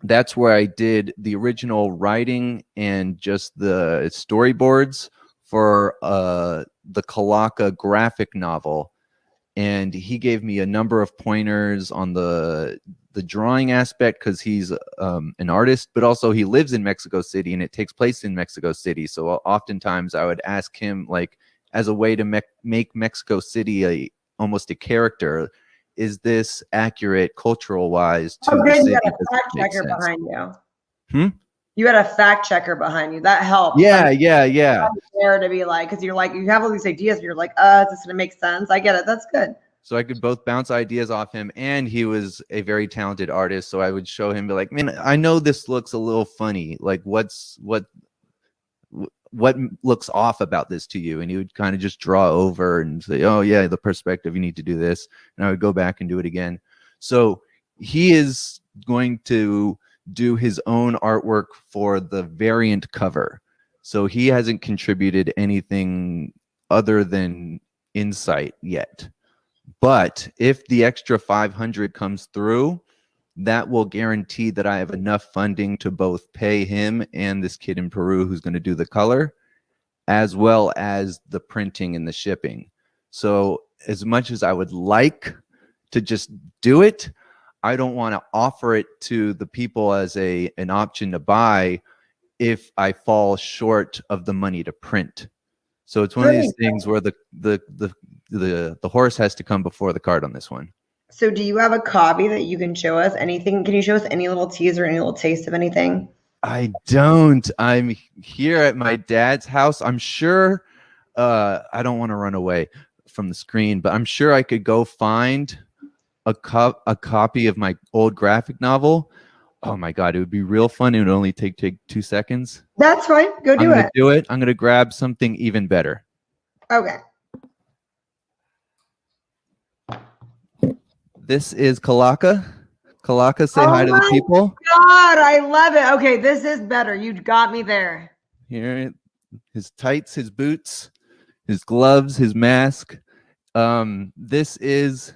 that's where I did the original writing and just the storyboards for the Kalaka graphic novel. And he gave me a number of pointers on the drawing aspect because he's an artist, but also he lives in Mexico City and it takes place in Mexico City. So oftentimes I would ask him, as a way to make Mexico City almost a character, is this accurate cultural wise to the city? You had a fact checker behind you. You had a fact checker behind you. That helped. Yeah. There to be because you're you have all these ideas, but you're is this gonna make sense? I get it. That's good. So I could both bounce ideas off him, and he was a very talented artist. So I would show him, be like, man, I know this looks a little funny. Like, what looks off about this to you? And he would kind of just draw over and say, oh yeah, the perspective, you need to do this. And I would go back and do it again. So he is going to do his own artwork for the variant cover. So he hasn't contributed anything other than insight yet. But if the extra 500 comes through, that will guarantee that I have enough funding to both pay him and this kid in Peru who's going to do the color, as well as the printing and the shipping. So as much as I would like to just do it, I don't want to offer it to the people as an option to buy if I fall short of the money to print. So it's one of these things where the horse has to come before the cart on this one. So do you have a copy that you can show us? Anything? Can you show us any little teaser, any little taste of anything? I don't. I'm here at my dad's house. I'm sure I don't want to run away from the screen, but I'm sure I could go find a copy of my old graphic novel. Oh my God, it would be real fun. It would only take 2 seconds. That's fine. Go do it. Do it. I'm going to grab something even better. Okay. This is Kalaka. Kalaka, say hi to the people. God, I love it. Okay, this is better. You got me there. Here, his tights, his boots, his gloves, his mask. This is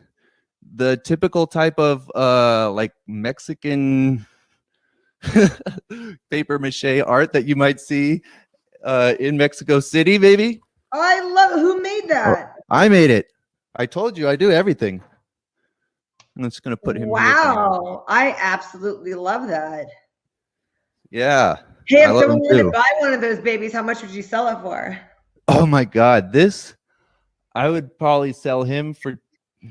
the typical type of like Mexican paper mache art that you might see in Mexico City, maybe. Oh, I love. Who made that? I made it. I told you I do everything. I'm just gonna put him. Wow, I absolutely love that. Yeah. Hey, if someone wanted to buy one of those babies, how much would you sell it for? Oh my God, this I would probably sell him for,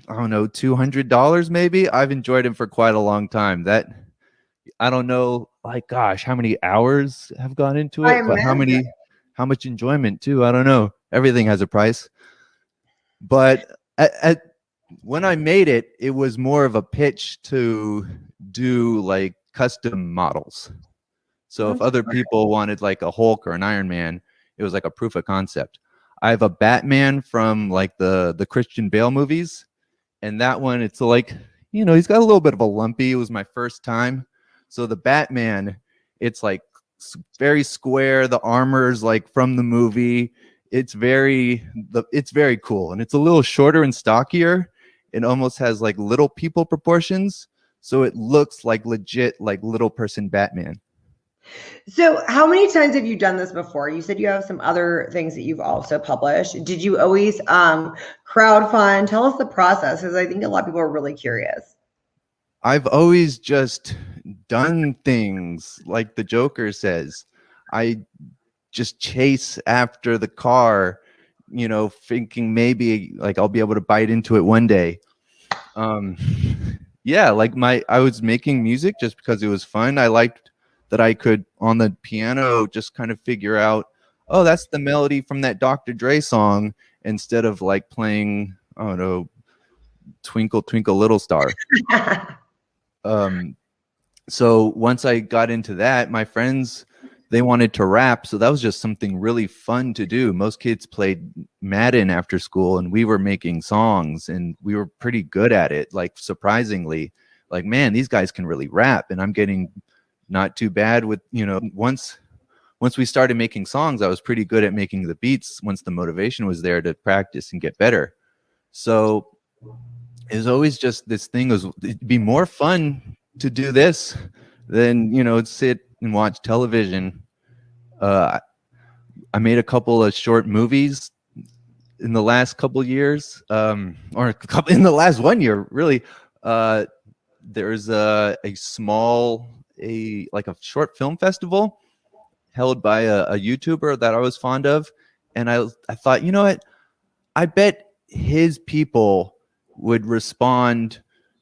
I don't know, $200 maybe. I've enjoyed him for quite a long time. That I don't know, like, gosh, how many hours have gone into it, but how much enjoyment too. I don't know. Everything has a price. But when I made it, it was more of a pitch to do like custom models. So if other people wanted like a Hulk or an Iron Man, it was like a proof of concept. I have a Batman from like the Christian Bale movies. And that one, it's like, you know, he's got a little bit of a lumpy. It was my first time. So the Batman, it's like very square. The armor's like from the movie. It's very cool. And it's a little shorter and stockier. It almost has like little people proportions. So it looks like legit, like little person Batman. So how many times have you done this before? You said you have some other things that you've also published. Did you always crowdfund? Tell us the process, because I think a lot of people are really curious. I've always just done things like the Joker says. I just chase after the car, you know, thinking maybe like I'll be able to bite into it one day. Yeah, like I was making music just because it was fun. I liked that I could on the piano just kind of figure out, oh, that's the melody from that Dr. Dre song, instead of like playing, I don't know, Twinkle Twinkle Little Star. So once I got into that, my friends, they wanted to rap. So that was just something really fun to do. Most kids played Madden after school, and we were making songs, and we were pretty good at it. Like, surprisingly, like, man, these guys can really rap. And I'm getting not too bad with, you know, once we started making songs, I was pretty good at making the beats once the motivation was there to practice and get better. So it was always just this thing, it'd be more fun to do this than, you know, sit and watch television. I made a couple of short movies in the last couple years, or in the last 1 year, really. There's a short film festival held by a YouTuber that I was fond of. And I thought, you know what? I bet his people would respond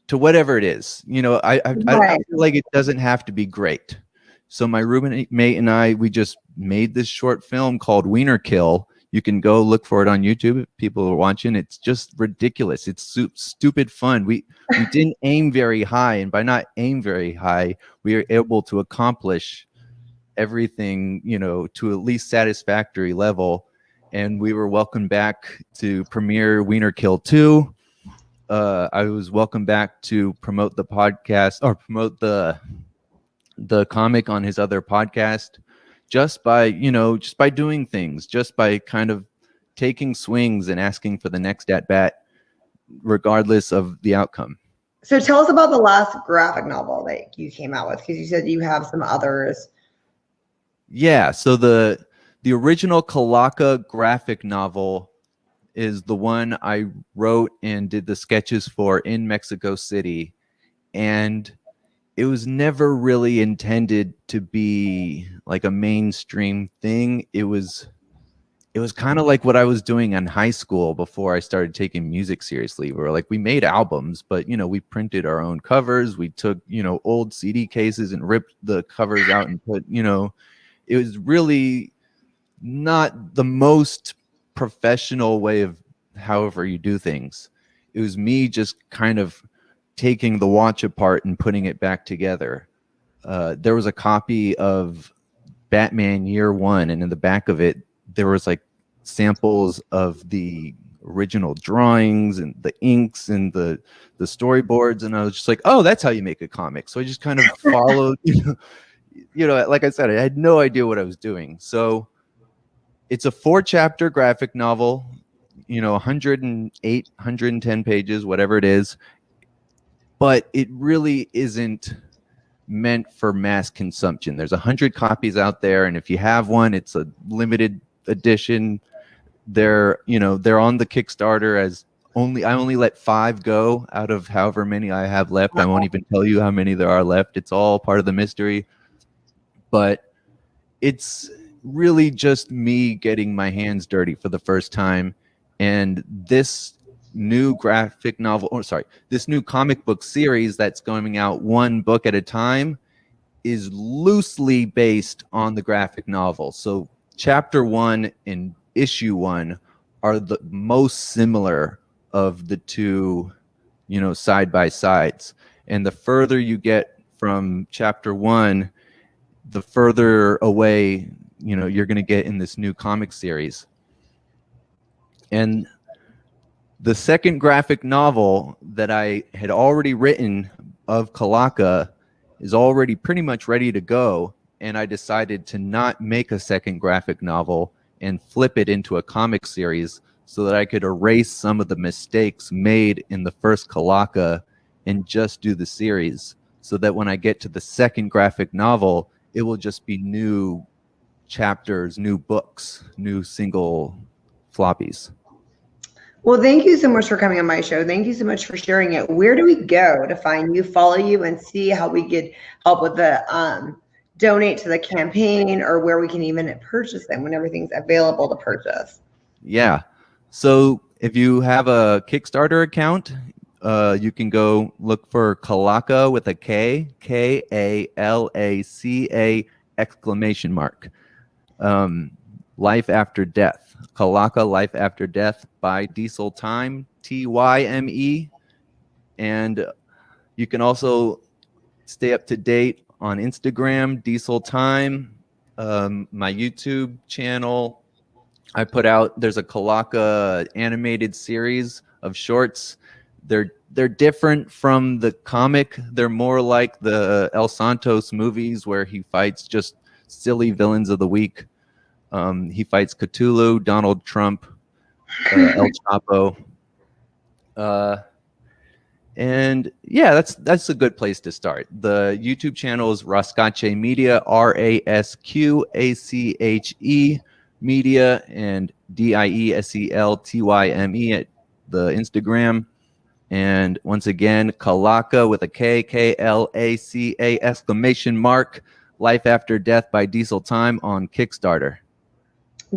to whatever it is. You know, I feel like it doesn't have to be great. So my roommate and I, we just made this short film called Wiener Kill. You can go look for it on YouTube if people are watching. It's just ridiculous. It's stupid fun. We didn't aim very high, and by not aim very high, we were able to accomplish everything, to at least satisfactory level. And we were welcomed back to premiere Wiener Kill 2. I was welcomed back to promote the podcast or promote the comic on his other podcast, just by doing things, just by kind of taking swings and asking for the next at bat, regardless of the outcome. So tell us about the last graphic novel that you came out with, because you said you have some others. Yeah, so the original Kalaka graphic novel is the one I wrote and did the sketches for in Mexico City, and it was never really intended to be like a mainstream thing. It was kind of like what I was doing in high school before I started taking music seriously. We made albums, but we printed our own covers. We took old CD cases and ripped the covers out and put it was really not the most professional way of however you do things. It was me just kind of taking the watch apart and putting it back together. There was a copy of Batman Year One, and in the back of it, there was like samples of the original drawings and the inks and the storyboards. And I was just like, oh, that's how you make a comic. So I just kind of followed, like I said, I had no idea what I was doing. So it's a 4-chapter graphic novel, 108, 110 pages, whatever it is. But it really isn't meant for mass consumption. There's 100 copies out there, and if you have one, it's a limited edition. They're on the Kickstarter as I only let 5 go out of however many I have left. I won't even tell you how many there are left. It's all part of the mystery. But it's really just me getting my hands dirty for the first time, and this new graphic novel, this new comic book series that's going out one book at a time is loosely based on the graphic novel. So chapter 1 and issue 1 are the most similar of the two, side by sides. And the further you get from chapter 1, the further away, you're going to get in this new comic series. And the second graphic novel that I had already written of Kalaka is already pretty much ready to go. And I decided to not make a second graphic novel and flip it into a comic series so that I could erase some of the mistakes made in the first Kalaka and just do the series, so that when I get to the second graphic novel, it will just be new chapters, new books, new single floppies. Well, thank you so much for coming on my show. Thank you so much for sharing it. Where do we go to find you, follow you, and see how we could help with the donate to the campaign, or where we can even purchase them when everything's available to purchase? Yeah. So if you have a Kickstarter account, you can go look for Kalaka with a K, Kalaka exclamation mark. Life After Death. Kalaka Life After Death by Diesel Tyme, Tyme. And you can also stay up to date on Instagram, Diesel Tyme, my YouTube channel. I put out, there's a Kalaka animated series of shorts. They're different from the comic. They're more like the El Santos movies, where he fights just silly villains of the week. He fights Cthulhu, Donald Trump, El Chapo. And yeah, that's a good place to start. The YouTube channel is Rascache Media, RASQACHE Media, and DIESELTYME at the Instagram. And once again, Kalaka with a K, KLACA exclamation mark, Life After Death by Diesel Tyme on Kickstarter.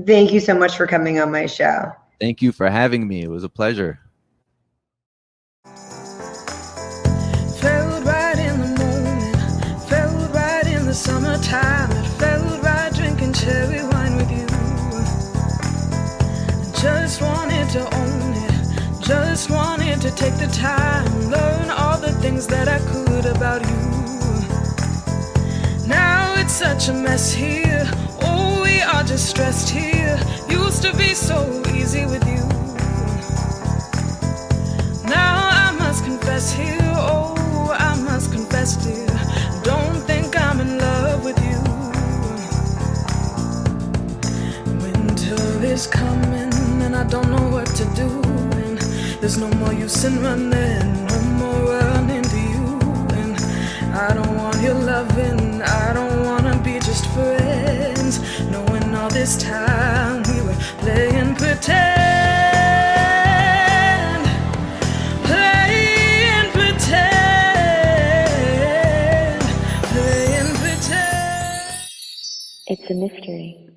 Thank you so much for coming on my show. Thank you for having me. It was a pleasure. Felt right in the moment, felt right in the summertime. It felt right drinking cherry wine with you. to own it. Just wanted to take the time, learn all the things that I could about you. Now it's such a mess here. Oh, we are just stressed here. Used to be so easy with you. Now I must confess here. Oh, I must confess, dear. Don't think I'm in love with you. Winter is coming and I don't know what to do. And there's no more use in running, no more running to you. And I don't want your loving, I don't wanna be just friends, knowing all this time we were playing pretend. Playing pretend. Playing pretend. It's a mystery.